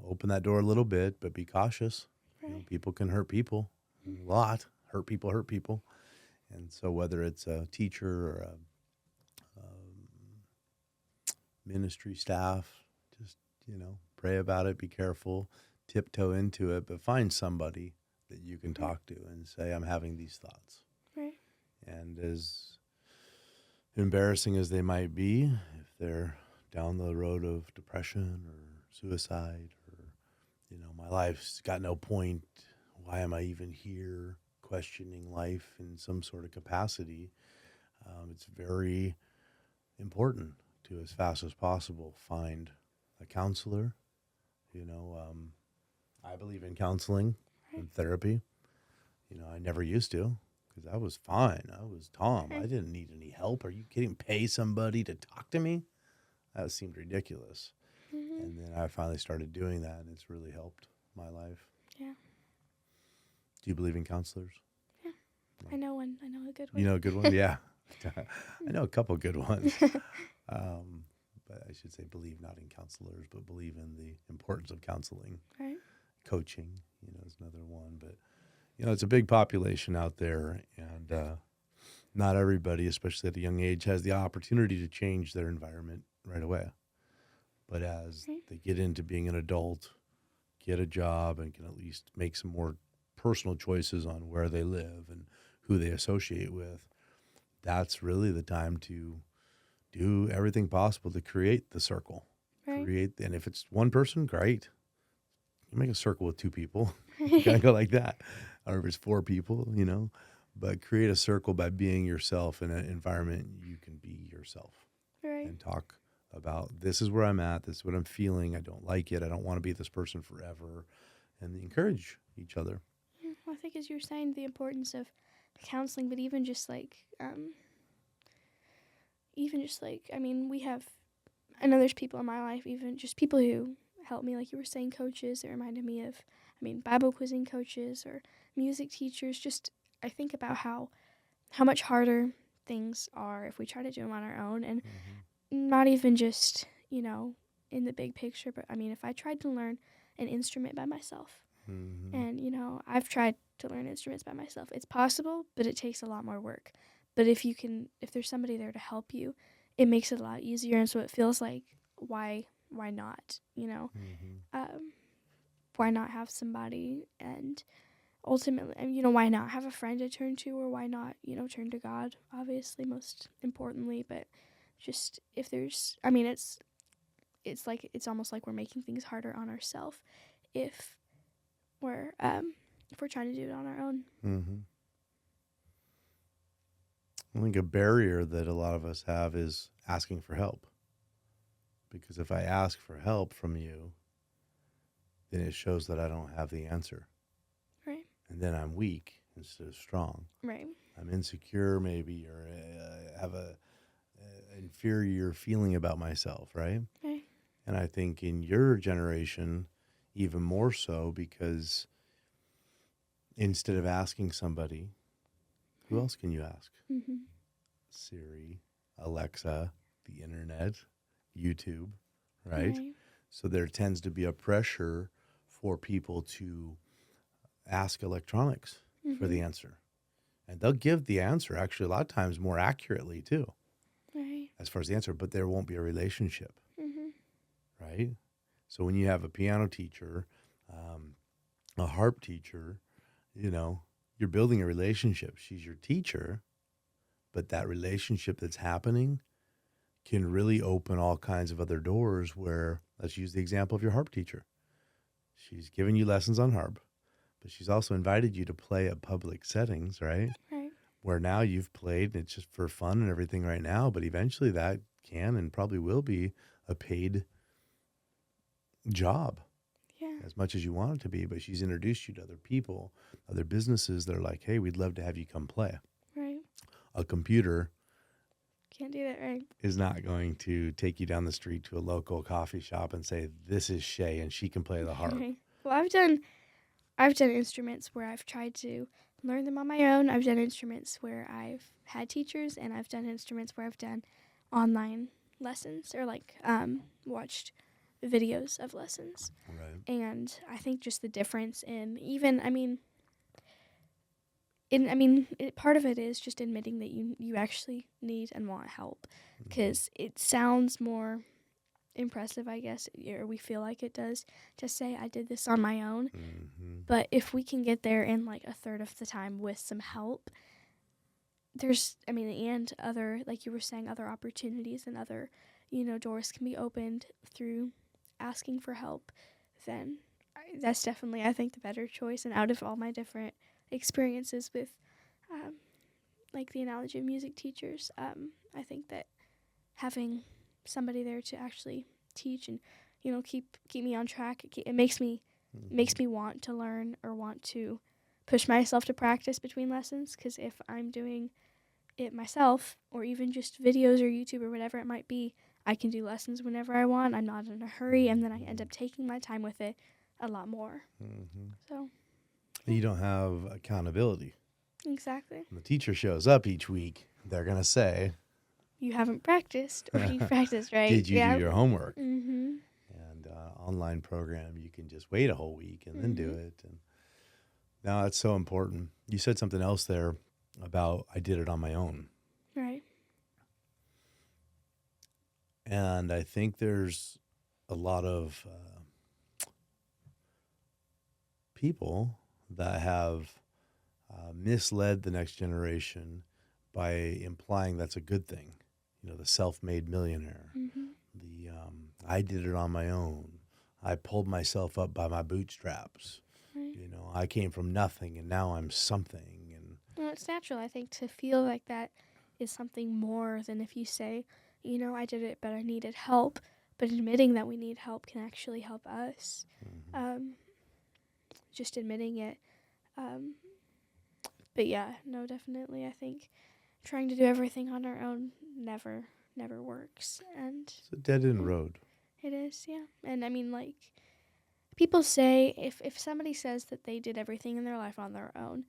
A: open that door a little bit, but be cautious.
B: Right.
A: People can hurt people a lot. Hurt people. And so whether it's a teacher or a ministry staff, just, pray about it, be careful, tiptoe into it, but find somebody that you can talk to and say, I'm having these thoughts.
B: Right.
A: And as embarrassing as they might be, if they're down the road of depression or suicide, or, my life's got no point, why am I even here, questioning life in some sort of capacity, it's very important to, as fast as possible, find a counselor. I believe in counseling and therapy. I never used to, because I was fine. I was Tom. I didn't need any help. Are you kidding? Pay somebody to talk to me? That seemed ridiculous. And then I finally started doing that, and it's really helped my life.
B: Yeah.
A: Do you believe in counselors?
B: Yeah. I know one. I know a good one.
A: You know a good one? Yeah. I know a couple good ones. But I should say believe not in counselors, but believe in the importance of counseling.
B: Right.
A: Coaching, is another one. But, it's a big population out there, and not everybody, especially at a young age, has the opportunity to change their environment right away. But as they get into being an adult, get a job, and can at least make some more personal choices on where they live and who they associate with, that's really the time to do everything possible to create the circle.
B: Right.
A: And if it's one person, great. You make a circle with two people. You kind of go like that. Or if it's four people, but create a circle by being yourself in an environment you can be yourself.
B: Right.
A: And talk about, this is where I'm at, this is what I'm feeling, I don't like it, I don't want to be this person forever, and encourage each other.
B: Yeah, well, I think as you're saying, the importance of counseling, but even just like, we have, I know there's people in my life, even just people who help me, like you were saying, coaches that reminded me of, Bible quizzing coaches or music teachers. Just, I think about how much harder things are if we try to do them on our own, and not even just, in the big picture, but if I tried to learn an instrument by myself, and, I've tried to learn instruments by myself. It's possible, but it takes a lot more work. But if there's somebody there to help you, it makes it a lot easier. And so it feels like, why not, why not have somebody, and ultimately, why not have a friend to turn to, or why not, turn to God, obviously, most importantly. But just if there's, it's almost like we're making things harder on ourselves if we're trying to do it on our own.
A: I think a barrier that a lot of us have is asking for help. Because if I ask for help from you, then it shows that I don't have the answer.
B: Right.
A: And then I'm weak instead of strong.
B: Right.
A: I'm insecure maybe, or have a inferior feeling about myself, right?
B: Right.
A: And I think in your generation, even more so, because instead of asking somebody, who else can you ask?
B: Mm-hmm.
A: Siri, Alexa, the internet, YouTube, right?
B: Right.
A: So there tends to be a pressure for people to ask electronics for the answer. And they'll give the answer actually a lot of times more accurately too,
B: Right.
A: as far as the answer, but there won't be a relationship,
B: Mm-hmm.
A: right? So when you have a piano teacher, a harp teacher, you're building a relationship. She's your teacher, but that relationship that's happening can really open all kinds of other doors where, let's use the example of your harp teacher. She's given you lessons on harp, but she's also invited you to play at public settings, right?
B: Right.
A: Where now you've played and it's just for fun and everything right now, but eventually that can and probably will be a paid job
B: Yeah.
A: as much as you want it to be. But she's introduced you to other people, other businesses that are like, hey, we'd love to have you come play.
B: Right.
A: A computer
B: Can't do that. Right.
A: is not going to take you down the street to a local coffee shop and say, this is Shae and she can play the harp.
B: Right. Well, I've done instruments where I've tried to learn them on my own. I've done instruments where I've had teachers, and I've done instruments where I've done online lessons or watched videos of lessons.
A: Right.
B: And I think just the difference in part of it is just admitting that you actually need and want help, because it sounds more impressive, I guess, or we feel like it does, to say I did this on my own.
A: Mm-hmm.
B: But if we can get there in like a third of the time with some help, and other, like you were saying, other opportunities and other, doors can be opened through asking for help, then that's definitely, I think, the better choice. And out of all my different experiences with, like the analogy of music teachers, I think that having somebody there to actually teach and, keep me on track, it makes me want to learn or want to push myself to practice between lessons. Because if I'm doing it myself, or even just videos or YouTube or whatever it might be, I can do lessons whenever I want. I'm not in a hurry, and then I end up taking my time with it a lot more.
A: Mm-hmm.
B: So
A: You don't have accountability.
B: exactly.
A: When the teacher shows up each week, they're going to say,
B: You haven't practiced, or you practiced, right?
A: did you
B: Yeah.
A: do your homework?
B: Mm-hmm.
A: And online program, you can just wait a whole week and then do it. And now that's so important. You said something else there about I did it on my own.
B: Right.
A: And I think there's a lot of people that have misled the next generation by implying that's a good thing. The self-made millionaire, the I did it on my own. I pulled myself up by my bootstraps.
B: Right.
A: I came from nothing and now I'm something. And
B: Well, it's natural, I think, to feel like that is something more than if you say, I did it, but I needed help. But admitting that we need help can actually help us. Just admitting it. But yeah, no, definitely, I think trying to do everything on our own never works. And
A: it's a dead-end road.
B: it is, yeah. And people say, if somebody says that they did everything in their life on their own,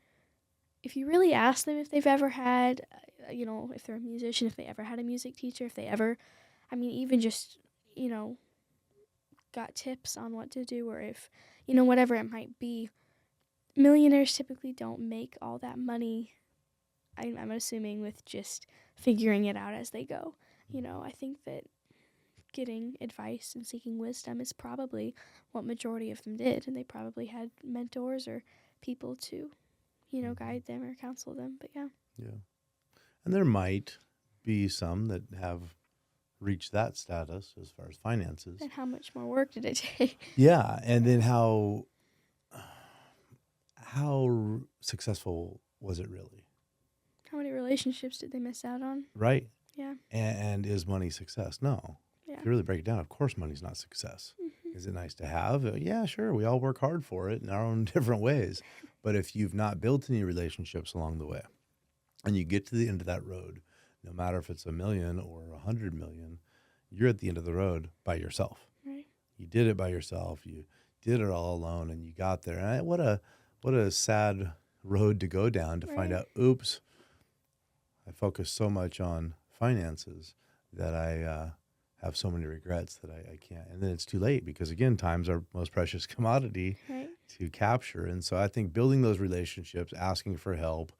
B: if you really ask them if they've ever had, if they're a musician, if they ever had a music teacher, if they ever, even just, got tips on what to do, or if, whatever it might be, millionaires typically don't make all that money, I'm assuming, with just figuring it out as they go. I think that getting advice and seeking wisdom is probably what majority of them did, and they probably had mentors or people to, guide them or counsel them. But yeah.
A: Yeah. And there might be some that have reached that status as far as finances.
B: And how much more work did it take?
A: Yeah. And then how successful was it really?
B: How many relationships did they miss out on?
A: right?
B: Yeah.
A: And is money success? No.
B: Yeah.
A: If you really break it down, of course money's not success.
B: Mm-hmm.
A: Is it nice to have? Yeah, sure. We all work hard for it in our own different ways. But if you've not built any relationships along the way and you get to the end of that road, no matter if it's 1 million or 100 million, you're at the end of the road by yourself.
B: Right.
A: You did it by yourself. You did it all alone and you got there. And what a sad road to go down to find
B: Right.
A: out, oops, I focus so much on finances that I have so many regrets that I can't. And then it's too late because, again, time's our most precious commodity
B: Right.
A: to capture. And so I think building those relationships, asking for help,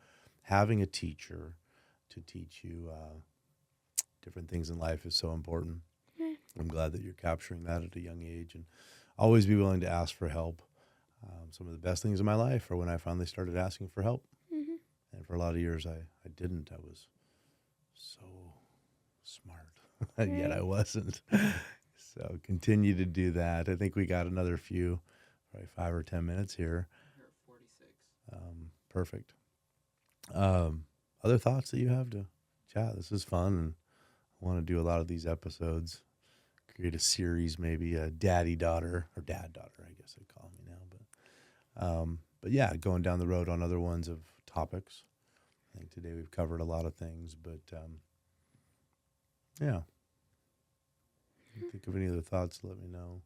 A: having a teacher to teach you different things in life is so important.
B: Right.
A: I'm glad that you're capturing that at a young age and always be willing to ask for help. Some of the best things in my life are when I finally started asking for help.
B: Mm-hmm.
A: And for a lot of years, I didn't. I was so smart, yet
B: Right.
A: I wasn't. So continue to do that. I think we got another few, probably 5 or 10 minutes here.
C: You're at 46.
A: Perfect. Other thoughts that you have to chat? This is fun, and I want to do a lot of these episodes. Create a series, maybe a daddy-daughter, or dad-daughter, I guess they call me now. But yeah, going down the road on other ones of topics. I think today we've covered a lot of things, but yeah. If you think of any other thoughts, let me know.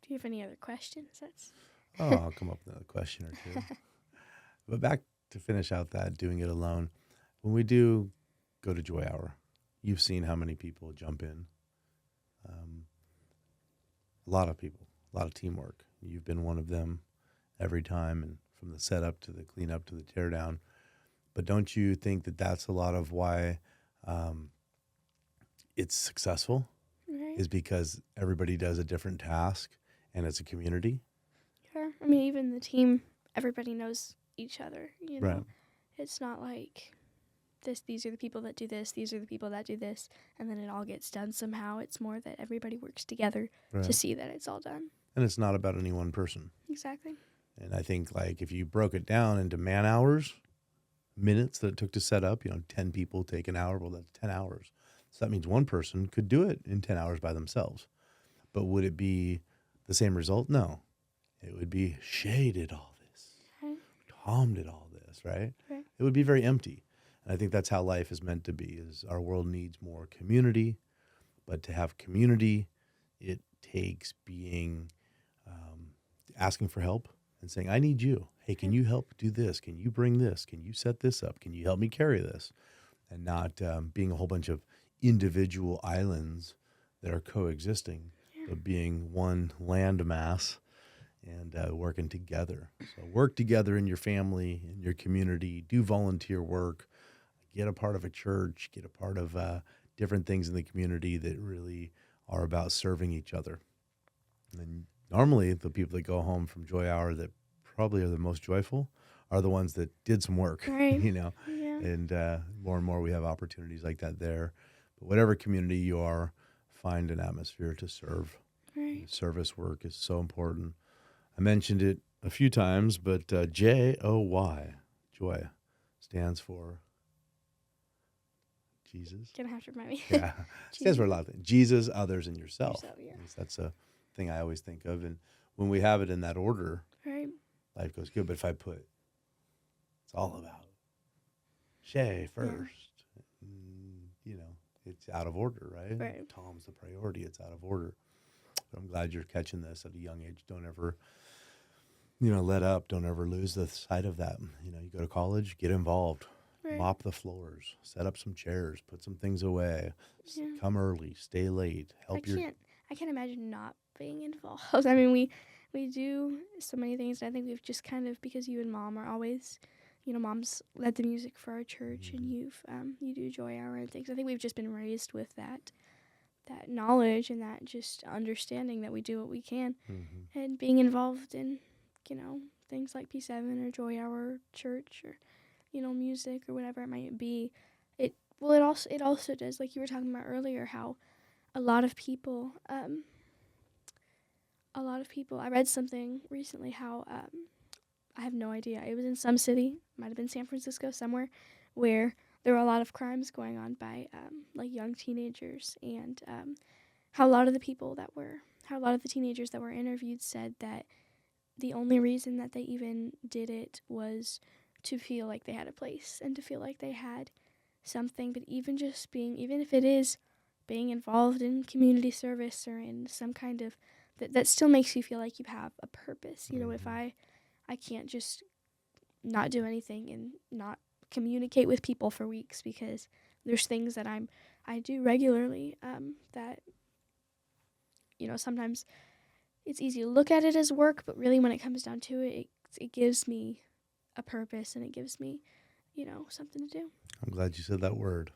B: Do you have any other questions?
A: I'll come up with another question or two. But back to finish out that doing it alone. When we do go to Joy Hour, you've seen how many people jump in. A lot of people, a lot of teamwork. You've been one of them every time, and from the setup to the cleanup to the teardown. But don't you think that that's a lot of why it's successful?
B: Right.
A: Is because everybody does a different task, and it's a community.
B: Yeah. I mean, even the team, everybody knows each other. You know,
A: Right.
B: It's not like these are the people that do this, these are the people that do this, and then it all gets done somehow. It's more that everybody works together
A: Right.
B: to see that it's all done.
A: And it's not about any one person.
B: Exactly.
A: And I think, like, if you broke it down into man hours, minutes that it took to set up, 10 people take an hour, well, that's 10 hours. So that means one person could do it in 10 hours by themselves. But would it be the same result? No. It would be Shae did all this.
B: Right.
A: Tom did all this, right?
B: Right.
A: It would be very empty. And I think that's how life is meant to be, is our world needs more community. But to have community, it takes being, asking for help and saying, I need you. Hey, can you help do this? Can you bring this? Can you set this up? Can you help me carry this? And not being a whole bunch of individual islands that are coexisting, but being one land mass and working together. So work together in your family, in your community, do volunteer work, get a part of a church, get a part of different things in the community that really are about serving each other. And then normally the people that go home from Joy Hour that probably are the most joyful are the ones that did some work,
B: Right.
A: Yeah. And more and more we have opportunities like that there. But whatever community you are, find an atmosphere to serve.
B: Right.
A: Service work is so important. I mentioned it a few times, but J-O-Y, joy, stands for Jesus.
B: Gonna have to remind me.
A: Yeah, stands for a lot of things. Jesus, others, and yourself.
B: Yeah.
A: At least that's a thing I always think of. And when we have it in that order,
B: Right.
A: life goes good. But if I put, it's all about Shae first, it's out of order, right?
B: Right.
A: Tom's the priority. It's out of order. But I'm glad you're catching this at a young age. Don't ever, let up. Don't ever lose the sight of that. You go to college, get involved.
B: Right.
A: Mop the floors, set up some chairs, put some things away,
B: Yeah.
A: come early, stay late, help
B: I can't imagine not being involved. I mean, we do so many things, and I think we've just kind of, because you and Mom are always, Mom's led the music for our church, and you do Joy Hour and things. I think we've just been raised with that knowledge and that just understanding that we do what we can, and being involved in, things like P7 or Joy Hour, church, or music or whatever it might be. It also does, like you were talking about earlier, how a lot of people, I read something recently how I have no idea. It was in some city, might have been San Francisco, somewhere, where there were a lot of crimes going on by like young teenagers, and how a lot of the how a lot of the teenagers that were interviewed said that the only reason that they even did it was to feel like they had a place and to feel like they had something. But even if it is being involved in community service or in some kind of, that still makes you feel like you have a purpose. You know, if I can't just not do anything and not communicate with people for weeks because there's things that I do regularly that, sometimes it's easy to look at it as work, but really when it comes down to it, it gives me a purpose and it gives me, something to do.
A: I'm glad you said that word.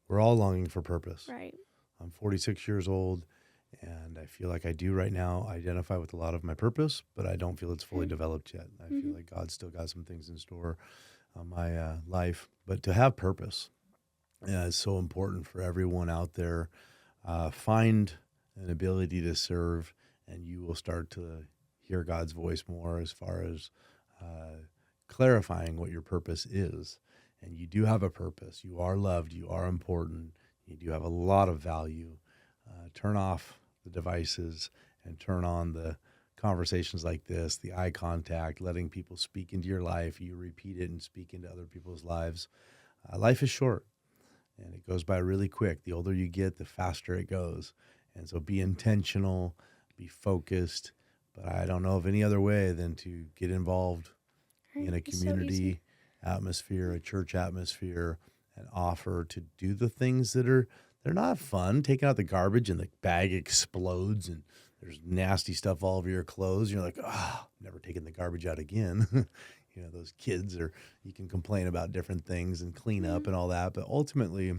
A: We're all longing for purpose.
B: Right.
A: I'm 46 years old, and I feel like I do right now identify with a lot of my purpose, but I don't feel it's fully developed yet. I feel like God's still got some things in store on my life. But to have purpose is so important for everyone out there. Find an ability to serve, and you will start to hear God's voice more as far as clarifying what your purpose is. And you do have a purpose. You are loved. You are important. You do have a lot of value. Turn off the devices and turn on the conversations like this, the eye contact, letting people speak into your life. You repeat it and speak into other people's lives. Life is short, and it goes by really quick. The older you get, the faster it goes. And so be intentional, be focused. But I don't know of any other way than to get involved in a community atmosphere, a church atmosphere, and offer to do the things that they're not fun. Taking out the garbage and the bag explodes and there's nasty stuff all over your clothes. You're like, never taking the garbage out again. Those kids you can complain about different things and clean up and all that. But ultimately,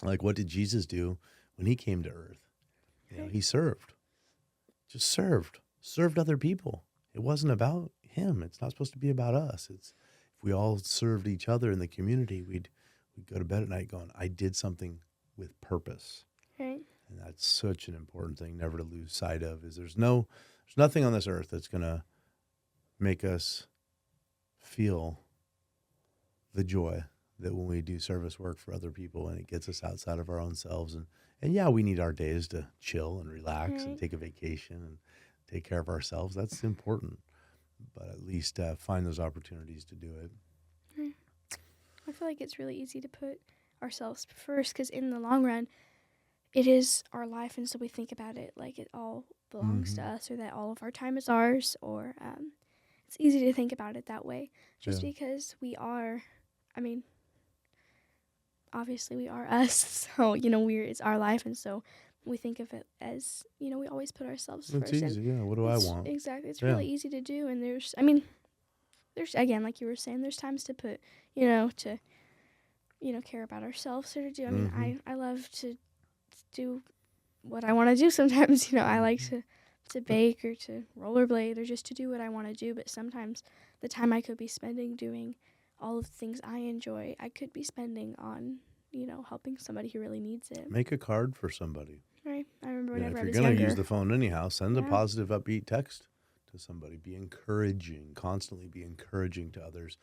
A: like, what did Jesus do when he came to earth? He served, just served other people. It wasn't about him. It's not supposed to be about us. If we all served each other in the community, we'd go to bed at night going, I did something with purpose.
B: Right.
A: And that's such an important thing never to lose sight of, is there's nothing on this earth that's going to make us feel the joy that when we do service work for other people and it gets us outside of our own selves. And yeah, we need our days to chill and relax and take a vacation and take care of ourselves. That's important. But at least find those opportunities to do it.
B: I feel like it's really easy to put ourselves first because in the long run, it is our life, and so we think about it like it all belongs to us or that all of our time is ours, or it's easy to think about it that way just because we are, obviously we are us, so, it's our life, and so we think of it as, we always put ourselves first.
A: It's easy, what do I want?
B: Exactly, it's really easy to do, and there's, again, like you were saying, there's times to put, care about ourselves or to do, I love to do what I want to do sometimes, I like to bake or to rollerblade or just to do what I want to do, but sometimes the time I could be spending doing all of the things I enjoy, I could be spending on, helping somebody who really needs it.
A: Make a card for somebody.
B: Right. I remember whenever I was
A: younger. If you're going to use the phone anyhow, send a positive, upbeat text to somebody. Be encouraging, constantly be encouraging to others.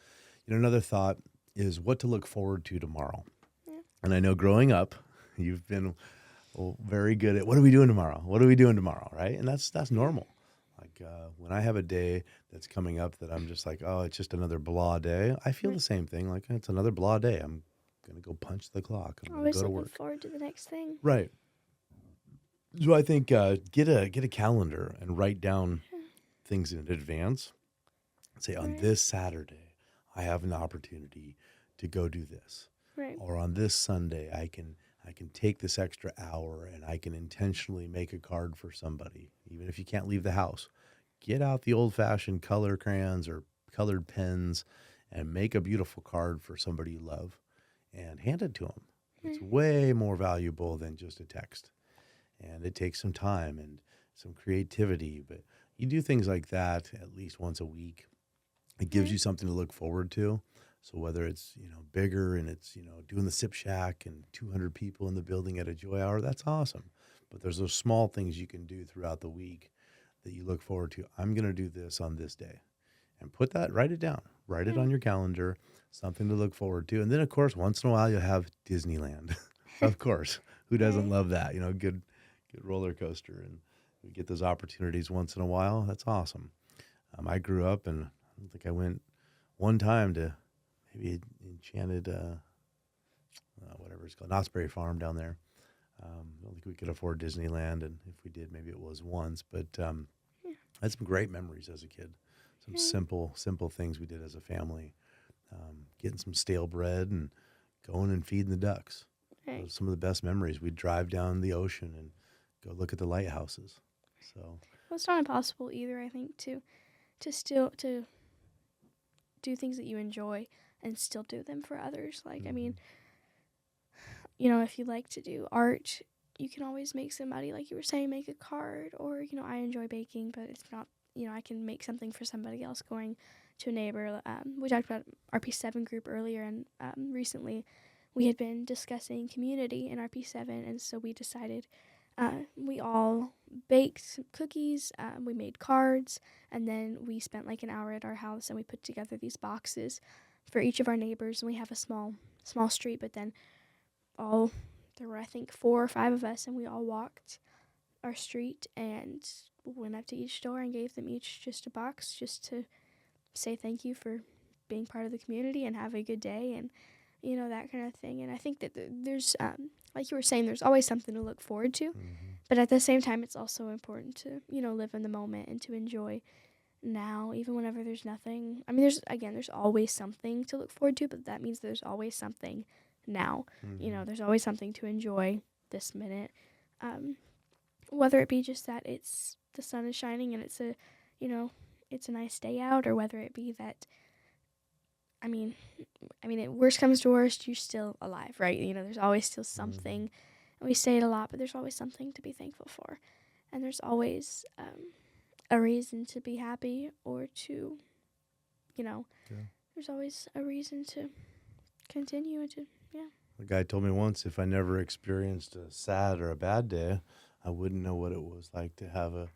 A: Another thought is what to look forward to tomorrow. Yeah. And I know growing up, you've been very good at what are we doing tomorrow? What are we doing tomorrow, right? And that's normal. Like when I have a day that's coming up that I'm just like, oh, it's just another blah day. I feel the same thing. Like it's another blah day. I'm going to go punch the clock. I'm going to go to work.
B: Looking forward to the next thing.
A: Right. So I think get a calendar and write down things in advance. Say on this Saturday, I have an opportunity to go do this.
B: Right.
A: Or on this Sunday, I can take this extra hour and I can intentionally make a card for somebody, even if you can't leave the house. Get out the old-fashioned color crayons or colored pens and make a beautiful card for somebody you love and hand it to them. It's way more valuable than just a text. And it takes some time and some creativity, but you do things like that at least once a week. It gives you something to look forward to. So whether it's, bigger and it's, doing the sip shack and 200 people in the building at a joy hour, that's awesome. But there's those small things you can do throughout the week that you look forward to. I'm going to do this on this day. and write it down, write it
B: Yeah.
A: on your calendar, something to look forward to. And then, of course, once in a while, you'll have Disneyland. Of course. Who doesn't
B: Right.
A: love that? Good roller coaster. And we get those opportunities once in a while. That's awesome. I grew up, and I don't think I went one time to maybe Enchanted, whatever it's called, Knott's Berry Farm down there. I don't think we could afford Disneyland, and if we did, maybe it was once. But I had some great memories as a kid. Some simple things we did as a family. Getting some stale bread and going and feeding the ducks.
B: Right.
A: Those are some of the best memories. We'd drive down the ocean and go look at the lighthouses. So
B: Well, it's not impossible either, I think, to still to do things that you enjoy and still do them for others. Like, I mean, if you like to do art, you can always make somebody, like you were saying, make a card. Or, I enjoy baking, but it's not, I can make something for somebody else, going to a neighbor. We talked about RP7 group earlier, and recently we had been discussing community in RP7, and so we decided we all baked some cookies, we made cards, and then we spent like an hour at our house, and we put together these boxes for each of our neighbors. And we have a small street, but then there were, I think, 4 or 5 of us, and we all walked our street and went up to each door and gave them each just a box, just to say thank you for being part of the community and have a good day, and that kind of thing. And I think that there's like you were saying, there's always something to look forward to, but at the same time, it's also important to live in the moment and to enjoy now, even whenever there's nothing. I mean, there's always something to look forward to, but that means there's always something now. There's always something to enjoy this minute, whether it be just that it's the sun is shining and it's a nice day out, or whether it be that, I mean, it worst comes to worst, you're still alive, right? There's always still something, and we say it a lot, but there's always something to be thankful for, and there's always a reason to be happy, or to, there's always a reason to continue and to,
A: A guy told me once, if I never experienced a sad or a bad day, I wouldn't know what it was like to have a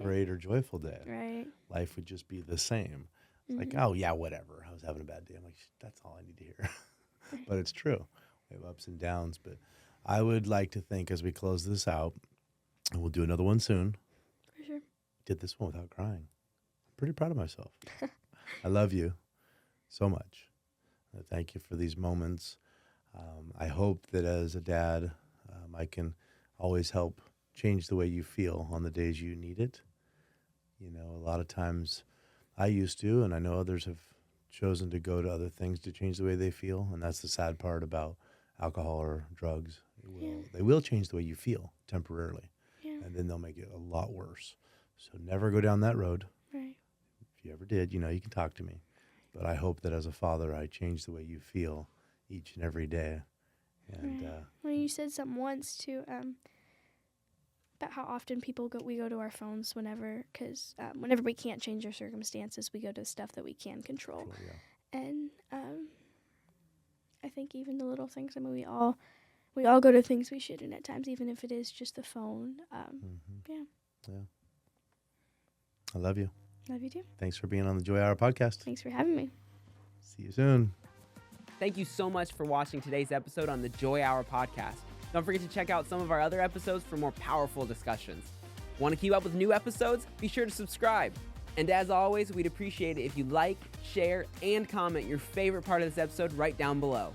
A: great or joyful day.
B: Right.
A: Life would just be the same. It's like, oh, yeah, whatever. I was having a bad day. I'm like, that's all I need to hear. But it's true. We have ups and downs. But I would like to think, as we close this out, and we'll do another one soon.
B: For sure.
A: Did this one without crying. I'm pretty proud of myself. I love you so much. Thank you for these moments. I hope that as a dad, I can always help change the way you feel on the days you need it. A lot of times I used to, and I know others have chosen to go to other things to change the way they feel. And that's the sad part about alcohol or drugs. They will change the way you feel temporarily, and then they'll make it a lot worse. So never go down that road.
B: Right.
A: If you ever did, you can talk to me. But I hope that as a father, I change the way you feel each and every day. And
B: well, you said something once too, about how often we go to our phones whenever we can't change our circumstances, we go to stuff that we can control. And I think even the little things, I mean, we all go to things we shouldn't at times, even if it is just the phone.
A: Yeah. I love you.
B: Love you too.
A: Thanks for being on the Joy Hour podcast.
B: Thanks for having me.
A: See you soon.
C: Thank you so much for watching today's episode on the Joy Hour podcast. Don't forget to check out some of our other episodes for more powerful discussions. Want to keep up with new episodes? Be sure to subscribe. And as always, we'd appreciate it if you like, share, and comment your favorite part of this episode right down below.